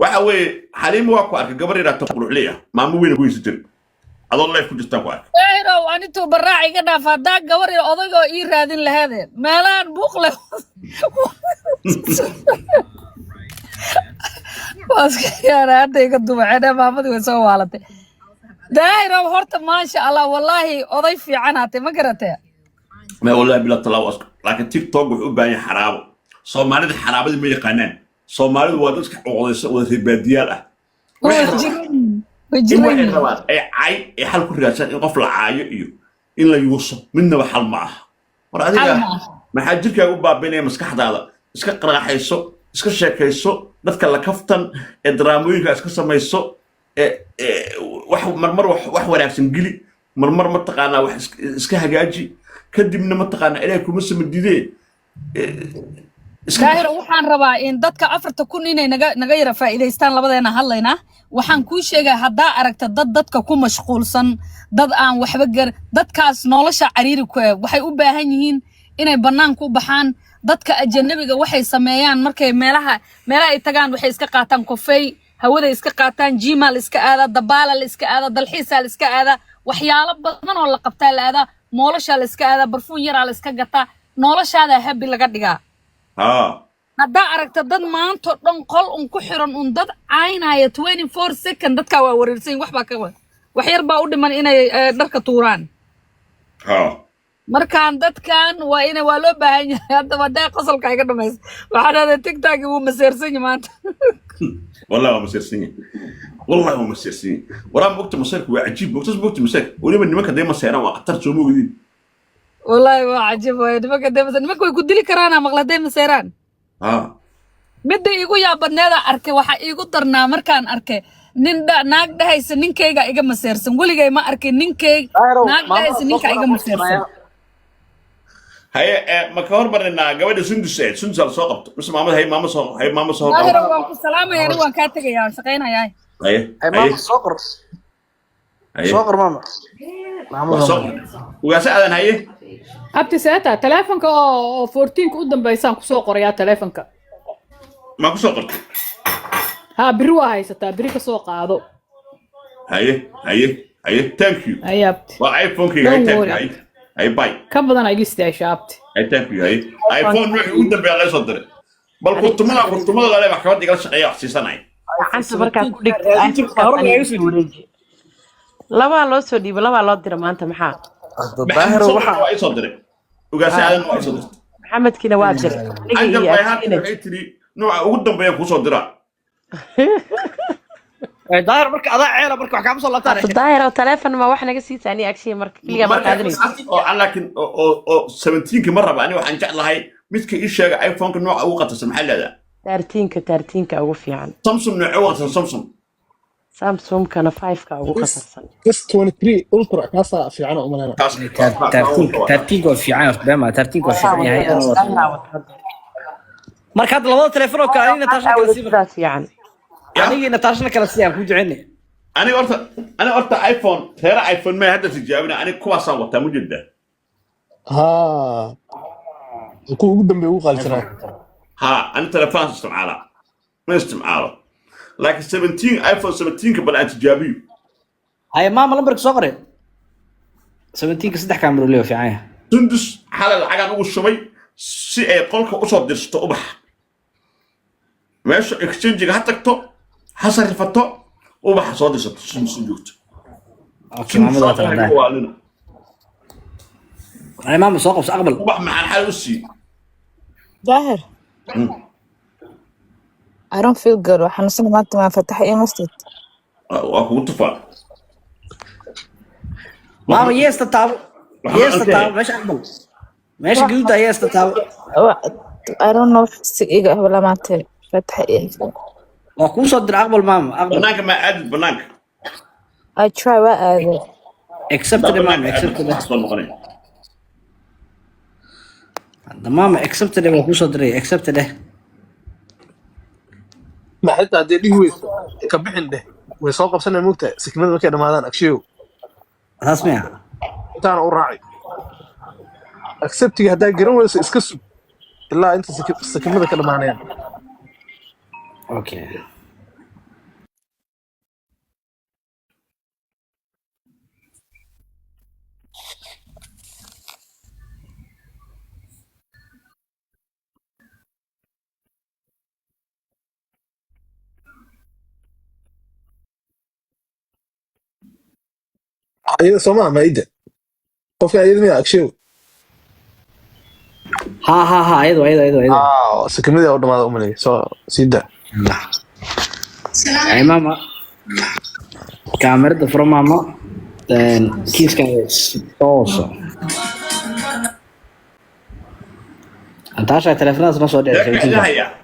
waxa weeye xaliimo waa ku arkay gabar yaraata quruxliya maamo weyn ku isjir adoo leef ku jirta ku arkay ayro anitu baraaci ga dhaaf hadaa gabar yar odaygo ii raadin lahaadeen meelaan buuq leh waaska yaaraada iga dumaceena maamadii way soo waalatay daahiro horta maasha allah wallaahi oday fiican haatay ma garatee ما والله بلا طلاق أسكت لكن تيك توك وحباني حرام صومالي حرام ما يقنان صومالي وادسك عقدس وذي بديالة وجرين أي عاي أي حال كل رجال يقف العاي إلا يوصل منه بحال معه ورا هذا ما حجرك يا أبو بيني مسك حدا هذا مسك قراء حيسو مسك شيء حيسو نذكر لكفتن الدراموي مسك سما يسو وح مرمر وح ولا سنجلي مرمر متقانا وح مسك هجاجي kadibna ma taqaan ilaahay kuma samadiidee daahir waxaan rabaa in dadka 4,000 inay naga yara faa'iideystaan labadeena hadlayna waxaan ku sheegay hadaa aragta dadka ku mashquulsan dad aan waxba gar dadkaas nolosha cariiri ku waxay u baahan yihiin inay banaanka u baxaan dadka ajnabiga waxay sameeyaan markay meelaha ay tagaan waxay iska qaataan kofay hawada iska qaataan jimaal iska aada dabaala iska aada dalxiisaal iska aada waxyaalo badan oo la qabtaa la aada nolosha la iska aada barfuun yar la iska gataa noloshaada habi laga dhigaa hadaa aragta dad maanta dhan qol ku xiran dad caynaya 24 second dadka waa wareersan waxba ka wax yar baa u dhiman inay dharka tuuraan markaan dadkan waa loo baahan yahay hadda wadaa qosolka iga dhameys waxaan hada TikTok uu maseersan maanta والله ما مسيرسين والله ما مسيرسين ورا وقت مسيرك وعجيب وقت مسيرك ولما نمك دايما سيران وقتر سو موجودين والله وعجيب نمك دايما نمك way ku dili karaan maqladay masiraan midda igu yaabadneeda arkay waxa igu darnaa markaan arkay nin naag dhahaysa ninkeyga iga maseersan waligay ma arkay ninkeyga naag dhahaysa ninka iga maseersan هاي ما كهر برنا قبل سندس سوق بس ماما صور ظاهر وان سلام يا روان كاتك يا شقينا ياي اي ماما صقر ماما صقر وقاسا هاي abti saata telefonka oo 14 u dambeeysan ku soo qorayaa telefonka ma ku soo qortay ha biri waa haysataa biri ka soo qaado haye thank you ay abti waa iPhone ki hay thank you ay bay ka badan ay istaashay abti ay thank you ay iPhone wuxuu u dambeeyay la soo diray bal kuntumada la leeyahay maxkamad igala shaqeeyo xisiisanay anta markaa ku dhigtay laba loo soo dhiibo laba loo diro maanta maxaa daahiro waxa ay soo diray ugaasay aadan ay soo diray maxamed kina waa dir aniga waxay tiri nooca ugu dambeeya ku soo dira daahir marka adaa ceela marka wax ka soo laabtaan daahir oo telefoon ma wax naga sii taani agshay marka kaliya ma qaadanayso oo laakiin oo 17 ma raba ani waxaan jeclahay midka ii sheega iPhone-ka nooca ugu qatarsan maxaa leedahay 13 ugu fiican Samsung nooca ugu qatarsan Samsung kana 5 ka ugu qatarsan S23 ultra kaasa fiican oo malana 13 oo fiican bama 13 oo fiican yahay marka hadda labada telefoon oo kale ina taashan kala sii fiican aniga taashan kala sii ku duceynay أنا قلت آيفون ترى آيفون ما هذا تجاوبنا أنا كواسا وقتها مجدة يكون قدام بيقول قال أنا تلفون استمعاله ما استمعاله لكن 17 آيفون 17 قبل أن تجاوبيه هاي ماما لمبرك صغري 17 كسدح كاميرا ليه في عينها سندس حالة الحاجة أول شوي سي قولك أصاب درست أبح ماشي إكسشينج حتى تو حصل الفتو وبح صادق سندوت اوكي ماما ذات انا ماما سوق اقبل وبح مع الحال وسي ظاهر I don't feel good وحنا سنة ما فتح ايه مسجد واكو تفا ماما يس تتابع ماشي اقبل ماشي قلت يس تتابع I don't know سيجا ولا ما تري فتح ايه واكو صدر اقبل ماما بنانك ما عاد بنانك I try وأقل accept the ماما accept the ماما accept the واكو صدري accept the ما حتى هدي ليه ويس كبحن ده ويسوق بسنة موتة سكمل ما كده ماذا أكشيو اسمع أنت أنا أراعي أكسبتي هدا جرون ويس إسكسو لا أنت سكمل كده معناه اوكي ayada Soomaa ma ida qofka ayada miya akshay ها ايضا sakimada oo dhamaada u malay soo sida اي ماما كاميرا فرو ماما كيس كان توصل انت عشان تليفونات نص ودي هيا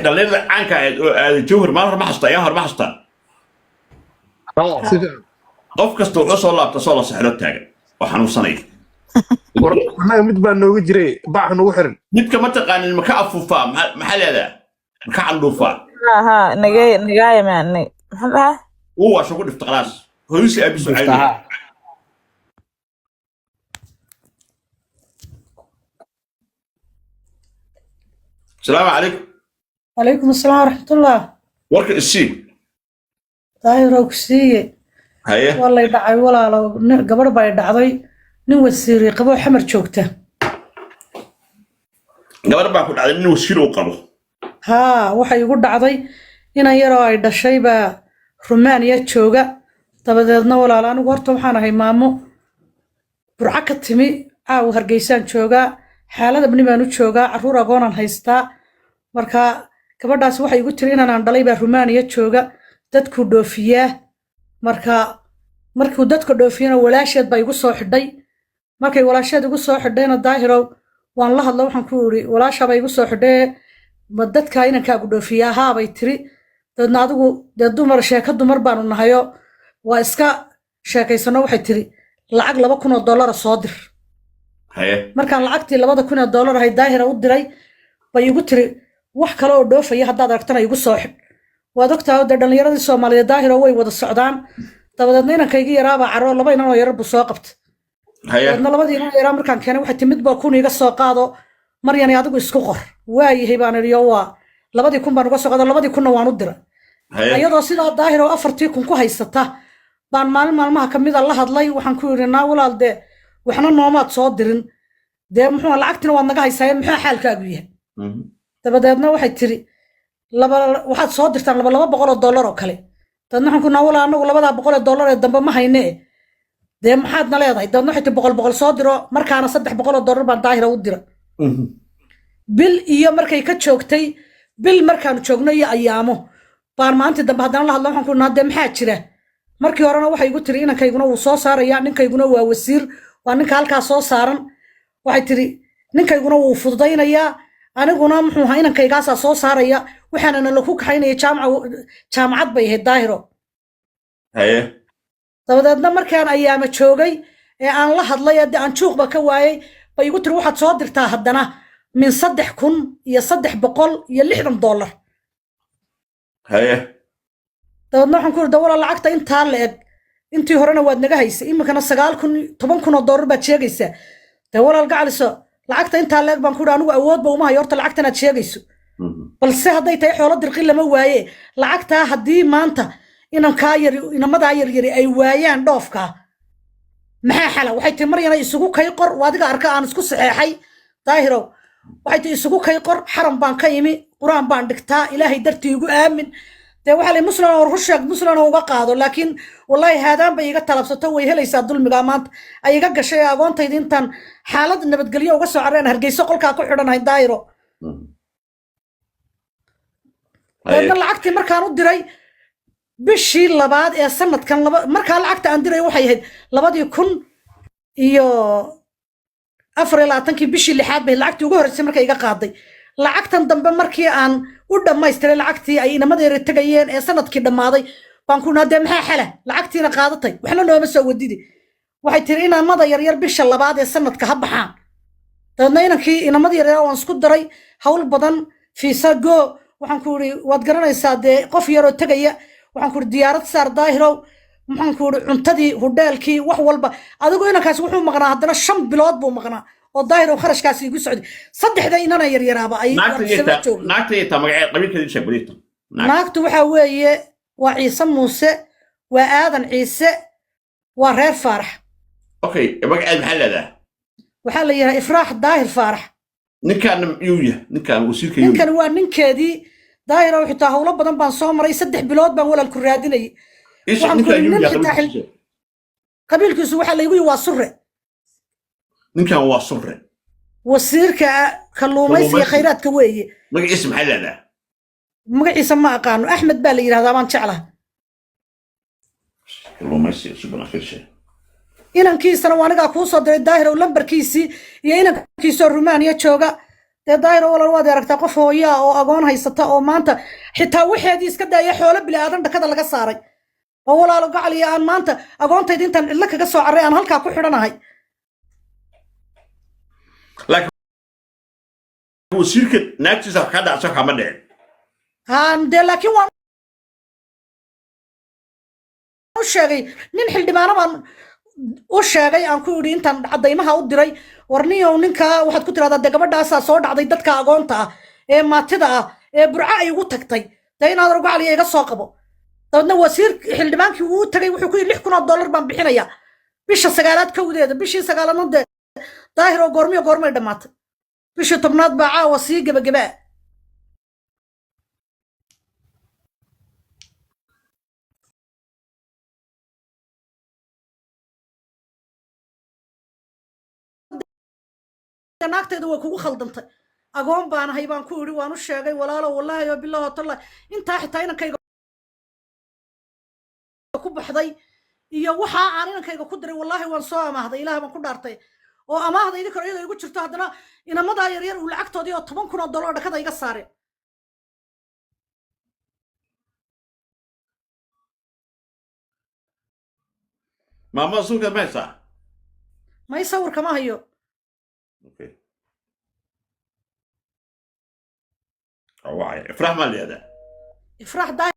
دليل عنك الجوهر ما حصتا يا هر ما حصتا sida qof kasta wuxuu soo laabta soo la saxlo taagan oo xanuunsanay anaga mid baa nooga jiray baax nagu xiran midka ma taqaanin ma ka afuufaa maxaa leedahay ma ka candhuufaa ها نجاية يعني هلا uu waa soo ku dhifta khalaas hooyisi abisu caydi السلام عليكم عليكم السلام ورحمة الله warka isii طاهر وكسية haye والله يدعي ولا لو قبل باي دعضي نو السيري قبل حمر شوكته gabar baa ku dhacday nin wasiir uu qabo ها waxay igu dhacday inaan yaro ay dhashay ba Rumaaniya jooga dabadeedna walaal anigu horta waxaan ahay maamo burca ka timi aaw hargeysaan jooga xaalada bani baan u joogaa caruur agoonan haystaa marka gabadhaas waxay igu tiri inaan dhalay ba Rumaaniya jooga dadku dhoofiyaa markuu dadka dhoofiyana walaasheed baa igu soo xidhay markay walaasheed igu soo xidhayna daahirow waan la hadlo waxaan ku iri walaasha baa igu soo xidhay ma dadka inankaagu dhoofiyaa haa bay tiri dadna adigu dee dumar sheeko dumar baanu nahayo waa iska sheekaysano waxay tiri lacag $2,000 soo dir haye markaan lacagtii $2,000 ahay daahira u diray bay igu tiri wax kale oo dhoofaya haddaad aragtana igu soo xidh waad ogtahay dee dhallinyaradii Soomaaliyeed daahiro way wada socdaan dabadeedna inankaygi yaraabaa caro 2 inan oo yarar buu soo qabtay haye dadna 2 inan oo yaraa markaan keenay waxay timid baa kun iga soo qaado maryani adigu isku qor waayahay baan iriyo waa 2,000 baan uga soo qaado 2,000 waan u diray haye ayadoo sidaa daahiro 4,000 ku haysata baan maalmaha kamid la hadlay waxaan ku yiri naa walaal dee waxna noomaad soo dirin dee muxuu lacagtina waad naga haysaa maxaa xaalkaagu yahay dabadeedna waxay tiri waxaad soo dirtaan $200 oo kale dadna waxaan ku naa walaal anagu $200 ee dambe ma hayne dee maxaadna leedahay dadna waxay tiri boqol soo diro markaana $300 baan daahira u dira bil iyo markay ka joogtay bil markaan joogno iyo ayaamo baan maanta dambe haddana la hadlo waxaan ku naa dee maxaa jira markii horena waxay igu tiri inankayguna wuu soo saaraya ninkayguna waa wasiir waa ninka halkaa soo saaran waxay tiri ninkayguna wuu fududaynayaa aniguna muxuu ahaa inankaygaasa soo saaraya waxaanana lagu kaxaynaya jaamacad bay ahayd daahiro haye dabadeedna markaan ayaama joogay ee aan la hadlay ee aan juuqba ka waayay bay igu tiri waxaad soo dirtaa haddana min $3,660 haye dabadeedna waxaan ku yiri dawla lacagta intaa la eg intii horena waad naga haysay iminkana $9,000 baad sheegaysaa dee walaal gacaliso lacagta intaa la eg baan ku yiri anigu awoodba uma hayo horta lacagtan aad sheegayso balse hadday tahay xoolo dirqi lama waaye lacagtaa haddii maanta inamadaa yaryari ay waayaan dhoofkaa maxaa xala waxay tii maryana isugu kay qor adiga arka aan isku saxeexay daahirow waxay tii isugu kay qor xaram baan ka yimi quraan baan dhigtaa ilaahay dartii igu aamin dee waxaa lay muslim oo rusheeg muslim oo uga qaado laakiin wallahi haadaan bay iga talabsato way helaysaa dulmiga maanta ay iga gashay agoontayda intaan xaalad nabadgelyo uga soo carreen hargeyso qolkaa ku xidhanahay daahiro dadna lacagtii markaan u diray bishii labaad ee sanadkan markaa lacagta aan diray waxay ahayd 2024 bishii 6 bay lacagtii ugu horeysay markay iga qaaday lacagtan dambe markii aan u dhammaystiray lacagtii ay inamadeera tagayeen ee sanadkii dhammaaday baan ku naadee maxaa xala lacagtiina qaadatay waxna nooma soo wadidi waxay tiri inamada yaryar bisha labaad ee sanadka ha baxaan dadna inankii inamada yaryar waan isku daray hawl badan fiisa go waxaan ku yiri waad garanaysaa dee qof yaroo tagaya waxaan ku yiri diyaarad saar daahirow waxaan ku yiri cuntadii hoteelkii wax walba adigu inankaas wuxuu maqnaa haddana 5 bilood buu maqnaa oo daahirow kharashkaasi igu socday saddexda inana yaryaraaba ay naagta magaceed qabiilkeedii sheegay naagtu waxa weeye waa Ciise Muuse waa Aadan Ciise waa reer Faarax okay magaceed maxaa leedahay waxaa la yiraahdaa Ifraax Daahir Faarax ninkan wasiirka ninkan waa ninkeedii daahiro xitaa hawlo badan baan soo maray 3 bilood baan walaalku raadinay قبيل كيسو وحا ليغوي واسره ninkan waa surre وسيرك كلوميس يا خيرات كوي magaciisa maxay leedahay مغعيسا ما اقانو احمد با ليرا هذا ما جعله kalluumaysi sugan akhrirshe inankiisana waa anigaa kuu soo diray daahir oo lambarkiisii iyo inankiisoo rumaaniya jooga dee daahir oo walal waad aragtaa qof hooyaa oo agoon haysata oo maanta xitaa waxeedii iska daaya xoolo bili aadan dhakada laga saaray oo walaalo gacaliya aan maanta agoontayda intaan cidlo kaga soo carray aan halkaa ku xidhanahay laakiin wasiirka naagtiisa wax ka dhacso kama dhicin haan dee laakiin waan u sheegay nin xildhibaano baan u sheegay aan ku yidhi intaan caddaymaha u diray warniyow ninkaa waxaad ku tiraahdaa dee gabadhaasaa soo dhacday dadka agoonta ah ee maatida ah ee burco ay ugu tagtay dee inaad rogacaliya iga soo qabo dabeedna wasiir xildhibaankii uu tagay wuxuu ku yidhi $6,000 baan bixinayaa bisha 9aad kowdeeda bishii 9aadna dee daahir oo goormay dhammaatay bishii 10aad baa caawa sii gebagabaa naagtayda way kugu khaldantay agoon baan ahay baan ku yidhi waan u sheegay walaalo wallaahi oo bilaahi tallahi intaa xitaa inankayga ku baxday iyo waxa aan inankayga ku diray wallaahi waan soo amaahday ilaah baan ku dhaartay oo amaahda idinka iyadoo igu jirto haddana inamadaa yaryar uu lacagtoodii oo $10,000 dhakada iga saareen maamada suuqa ma haysaa may sawirka ma hayo okay wacay ifraax ma leedahay ifraax daahir